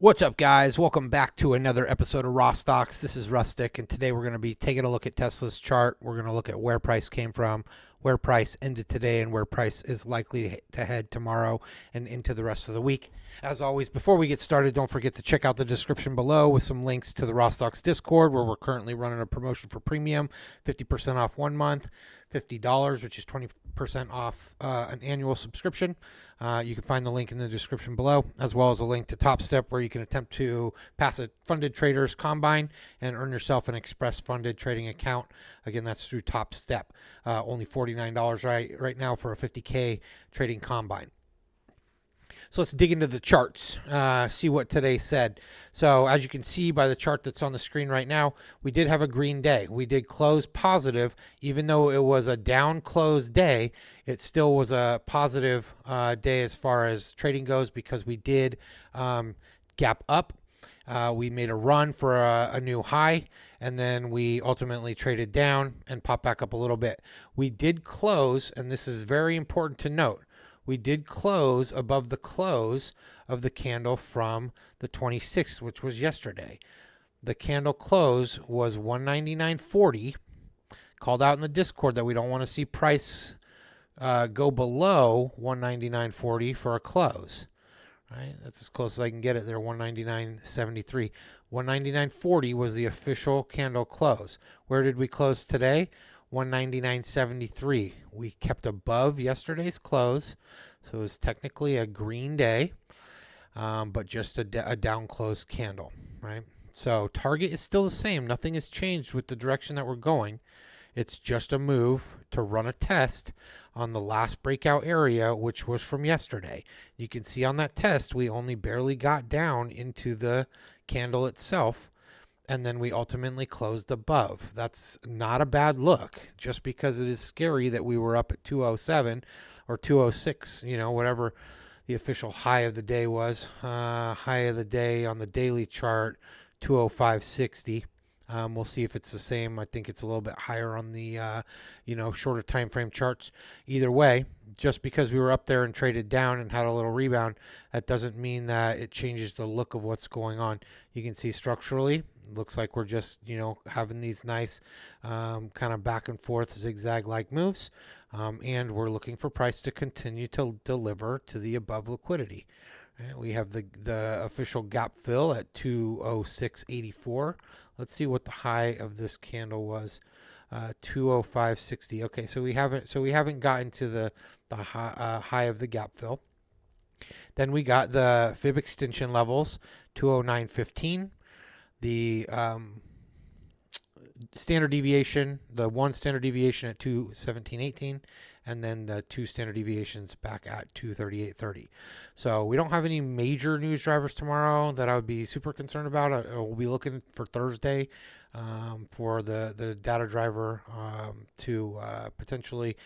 What's up, guys? Welcome back to another episode of Rawstocks. This is Rustic, and today we're going to be taking a look at Tesla's chart. We're going to look at where price came from, where price ended today, and where price is likely to head tomorrow and into the rest of the week. As always, before we get started, don't forget to check out the description below with some links to the Rawstocks Discord, where we're currently running a promotion for premium, 50% off 1 month, $50, which is 20% off an annual subscription. You can find the link in the description below, as well as a link to Top Step, where you can attempt to pass a funded traders combine and earn yourself an express funded trading account. Again, that's through Top Step. Only $49 right now for a 50K trading combine. So let's dig into the charts, see what today said. So as you can see by the chart that's on the screen right now, we did have a green day. We did close positive. Even though it was a down close day, it still was a positive day as far as trading goes, because we did gap up. We made a run for a new high, and then we ultimately traded down and popped back up a little bit. We did close, and this is very important to note, we did close above the close of the candle from the 26th, which was yesterday. The candle close was 199.40. Called out in the Discord that we don't want to see price go below 199.40 for a close. Right? That's as close as I can get it there, 199.73. 199.40 was the official candle close. Where did we close today? 199.73. We kept above yesterday's close, so it was technically a green day, but just a down close candle, right? So target is still the same. Nothing has changed with the direction that we're going. It's just a move to run a test on the last breakout area, which was from yesterday. You can see on that test, we only barely got down into the candle itself, and then we ultimately closed above. That's not a bad look, just because it is scary that we were up at 207 or 206, whatever the official high of the day was. High of the day on the daily chart, 205.60. We'll see if it's the same. I think it's a little bit higher on the shorter time frame charts. Either way, just because we were up there and traded down and had a little rebound, that doesn't mean that it changes the look of what's going on. You can see structurally, looks like we're just having these nice kind of back and forth zigzag like moves, and we're looking for price to continue to deliver to the above liquidity. Right, we have the official gap fill at 206.84. Let's see what the high of this candle was. 205.60. Okay, so we haven't gotten to the high of the gap fill. Then we got the fib extension levels, 209.15. The standard deviation, the one standard deviation at 217.18, and then the two standard deviations back at 238.30. So we don't have any major news drivers tomorrow that I would be super concerned about. We'll be looking for Thursday for the data driver to potentially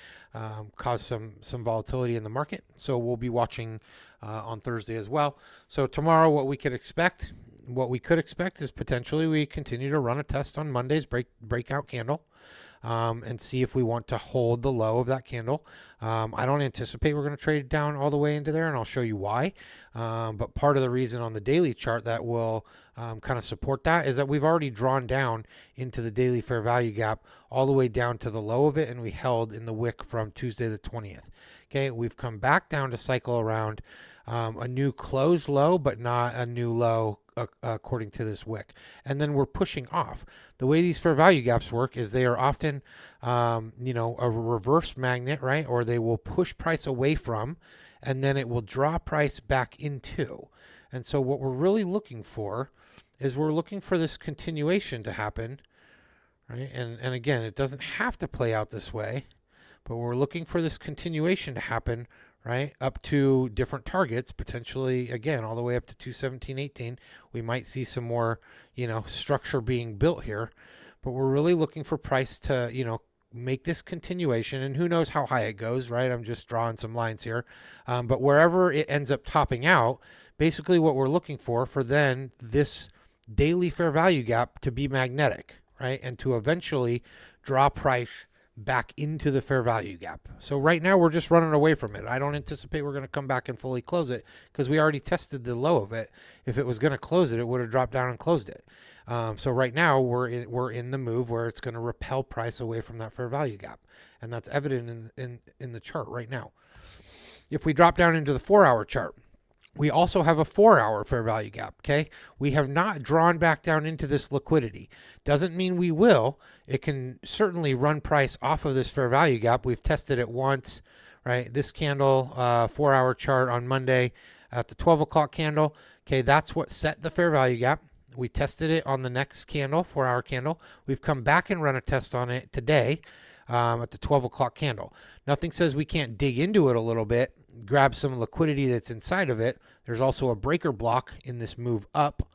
cause some volatility in the market. So we'll be watching on Thursday as well. So tomorrow, what we could expect is potentially we continue to run a test on Monday's breakout candle, and see if we want to hold the low of that candle. I don't anticipate we're going to trade down all the way into there, and I'll show you why. But part of the reason on the daily chart that will kind of support that is that we've already drawn down into the daily fair value gap all the way down to the low of it, and we held in the wick from Tuesday the 20th. Okay, we've come back down to cycle around a new close low, but not a new low according to this wick. And then we're pushing off. The way these fair value gaps work is they are often, a reverse magnet, right? Or they will push price away from, and then it will draw price back into. And so what we're really looking for is we're looking for this continuation to happen, right? And again, it doesn't have to play out this way, but we're looking for this continuation to happen, right, up to different targets, potentially, again, all the way up to 217.18. We might see some more, structure being built here, but we're really looking for price to, make this continuation, and who knows how high it goes, right? I'm just drawing some lines here. But wherever it ends up topping out, basically what we're looking for then this daily fair value gap to be magnetic, right, and to eventually draw price back into the fair value gap. So right now we're just running away from it. I don't anticipate we're going to come back and fully close it because we already tested the low of it. If it was going to close it, it would have dropped down and closed it. So right now we're in the move where it's going to repel price away from that fair value gap, and that's evident in the chart right now. If we drop down into the 4-hour chart, we also have a 4-hour fair value gap, okay? We have not drawn back down into this liquidity. Doesn't mean we will. It can certainly run price off of this fair value gap. We've tested it once, right? This candle, 4-hour chart on Monday at the 12 o'clock candle, okay? That's what set the fair value gap. We tested it on the next candle, 4-hour candle. We've come back and run a test on it today at the 12 o'clock candle. Nothing says we can't dig into it a little bit, grab some liquidity that's inside of it. There's also a breaker block in this move up.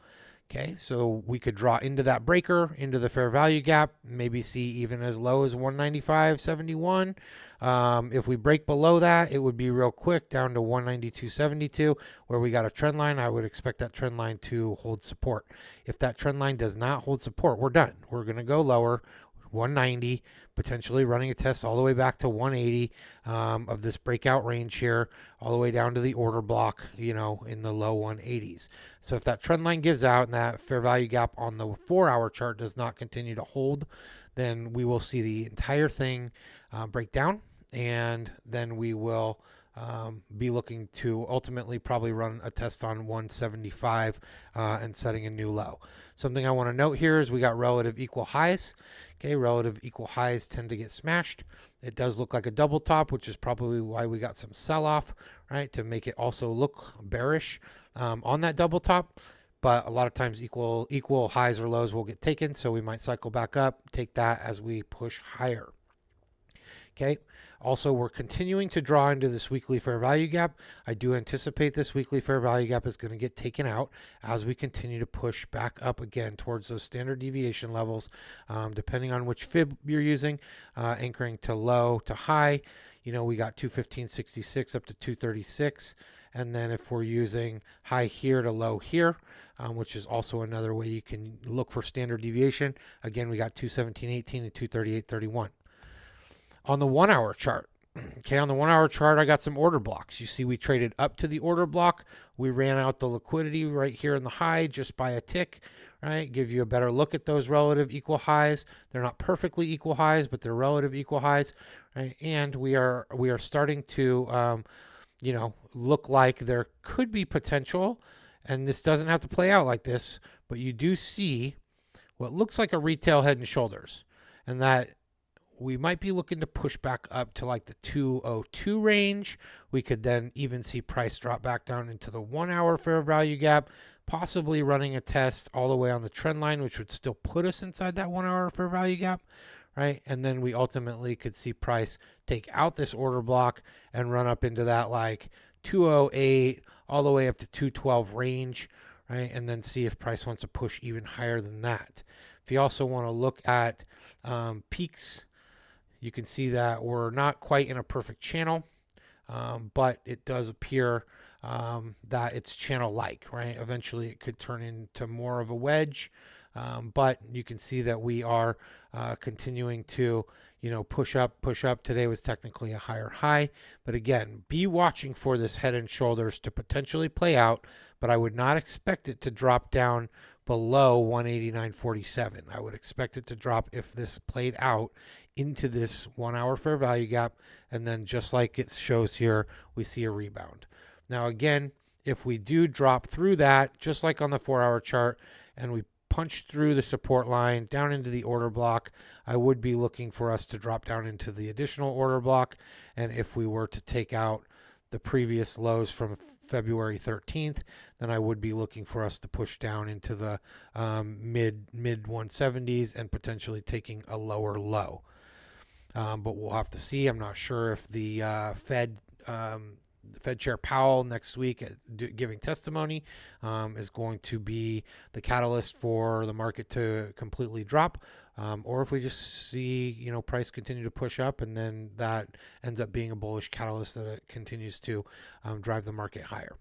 Okay, so we could draw into that breaker, into the fair value gap, maybe see even as low as 195.71. If we break below that, it would be real quick down to 192.72, where we got a trend line. I would expect that trend line to hold support. If that trend line does not hold support, we're done. We're going to go lower, 190, potentially running a test all the way back to 180 of this breakout range here, all the way down to the order block, in the low 180s. So if that trend line gives out and that fair value gap on the 4-hour chart does not continue to hold, then we will see the entire thing break down, and then we will be looking to ultimately probably run a test on 175 and setting a new low. Something I want to note here is we got relative equal highs. Okay, relative equal highs tend to get smashed. It does look like a double top, which is probably why we got some sell-off, right, to make it also look bearish on that double top. But a lot of times equal highs or lows will get taken, so we might cycle back up, take that as we push higher. Okay. Also, we're continuing to draw into this weekly fair value gap. I do anticipate this weekly fair value gap is going to get taken out as we continue to push back up again towards those standard deviation levels, depending on which fib you're using, anchoring to low to high. We got 215.66 up to 236. And then if we're using high here to low here, which is also another way you can look for standard deviation. Again, we got 217.18 and 238.31. On the 1-hour chart, okay, on the 1-hour chart, I got some order blocks. You see we traded up to the order block. We ran out the liquidity right here in the high just by a tick, right? Give you a better look at those relative equal highs. They're not perfectly equal highs, but they're relative equal highs, right? And we are starting to, look like there could be potential, and this doesn't have to play out like this, but you do see what looks like a retail head and shoulders, and that we might be looking to push back up to like the 202 range. We could then even see price drop back down into the 1-hour fair value gap, possibly running a test all the way on the trend line, which would still put us inside that 1-hour fair value gap, right? And then we ultimately could see price take out this order block and run up into that like 208 all the way up to 212 range, right? And then see if price wants to push even higher than that. If you also want to look at peaks, you can see that we're not quite in a perfect channel, but it does appear that it's channel-like, right? Eventually it could turn into more of a wedge, but you can see that we are continuing to, push up. Today was technically a higher high, but again, be watching for this head and shoulders to potentially play out, but I would not expect it to drop down below 189.47. I would expect it to drop, if this played out, into this 1-hour fair value gap, and then just like it shows here, we see a rebound. Now again, if we do drop through that, just like on the 4-hour chart, and we punch through the support line down into the order block, I would be looking for us to drop down into the additional order block. And if we were to take out the previous lows from February 13th, then I would be looking for us to push down into the mid 170s and potentially taking a lower low. But we'll have to see. I'm not sure if the Fed Chair Powell next week giving testimony is going to be the catalyst for the market to completely drop, or if we just see price continue to push up, and then that ends up being a bullish catalyst that it continues to drive the market higher.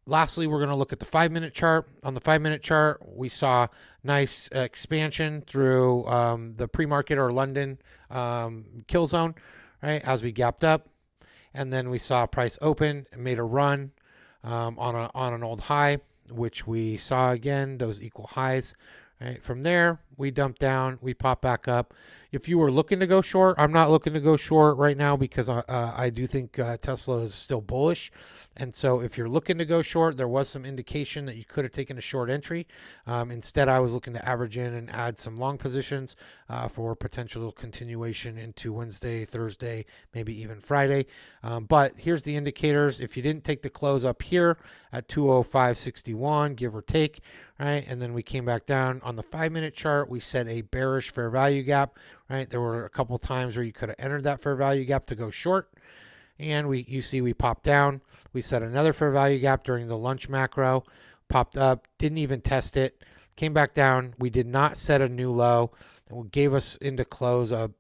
Lastly, we're going to look at the 5-minute chart. On the 5-minute chart, we saw nice expansion through the pre-market or London kill zone, right, as we gapped up. And then we saw price open and made a run on an old high, which we saw again, those equal highs. Right. From there, we dump down, we pop back up. If you were looking to go short, I'm not looking to go short right now because I do think Tesla is still bullish. And so if you're looking to go short, there was some indication that you could have taken a short entry. Instead, I was looking to average in and add some long positions for potential continuation into Wednesday, Thursday, maybe even Friday. But here's the indicators. If you didn't take the close up here at 205.61, give or take, right? And then we came back down on the 5-minute chart. We set a bearish fair value gap, right? There were a couple times where you could have entered that fair value gap to go short. And you see we popped down. We set another fair value gap during the lunch macro, popped up, didn't even test it, came back down. We did not set a new low. It gave us into close a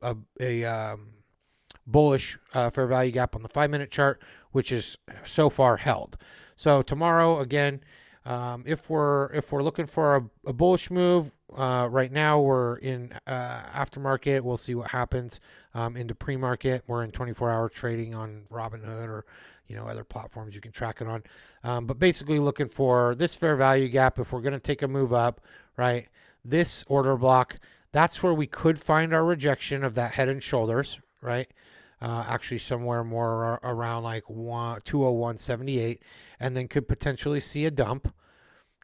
bullish fair value gap on the 5-minute chart, which is so far held. So tomorrow, again, if we're looking for a bullish move, right now we're in aftermarket. We'll see what happens into pre-market. We're in 24-hour trading on Robinhood or other platforms you can track it on. But basically looking for this fair value gap if we're going to take a move up, right? This order block, that's where we could find our rejection of that head and shoulders, right? Actually somewhere more around like 201.78, and then could potentially see a dump.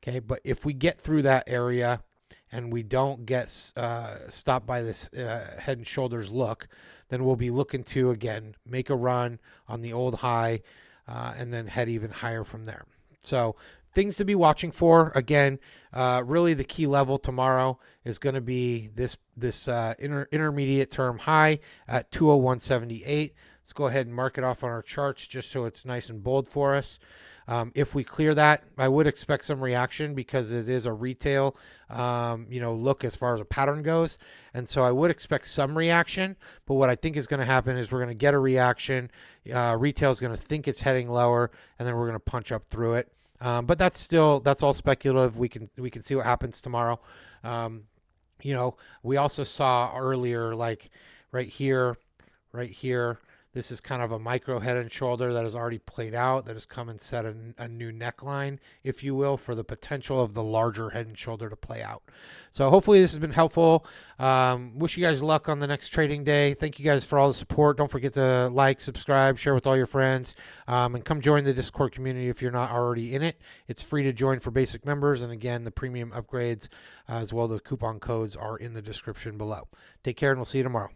Okay, but if we get through that area and we don't get stopped by this head and shoulders look, then we'll be looking to, again, make a run on the old high and then head even higher from there. So things to be watching for. Again, really the key level tomorrow is going to be this intermediate term high at 201.78. Let's go ahead and mark it off on our charts just so it's nice and bold for us. If we clear that, I would expect some reaction because it is a retail, look as far as a pattern goes. And so I would expect some reaction. But what I think is going to happen is we're going to get a reaction. Retail is going to think it's heading lower, and then we're going to punch up through it. But that's all speculative. We can see what happens tomorrow. We also saw earlier, like right here. This is kind of a micro head and shoulder that has already played out, that has come and set a new neckline, if you will, for the potential of the larger head and shoulder to play out. So hopefully this has been helpful. Wish you guys luck on the next trading day. Thank you guys for all the support. Don't forget to like, subscribe, share with all your friends, and come join the Discord community if you're not already in it. It's free to join for basic members. And again, the premium upgrades as well, the coupon codes are in the description below. Take care, and we'll see you tomorrow.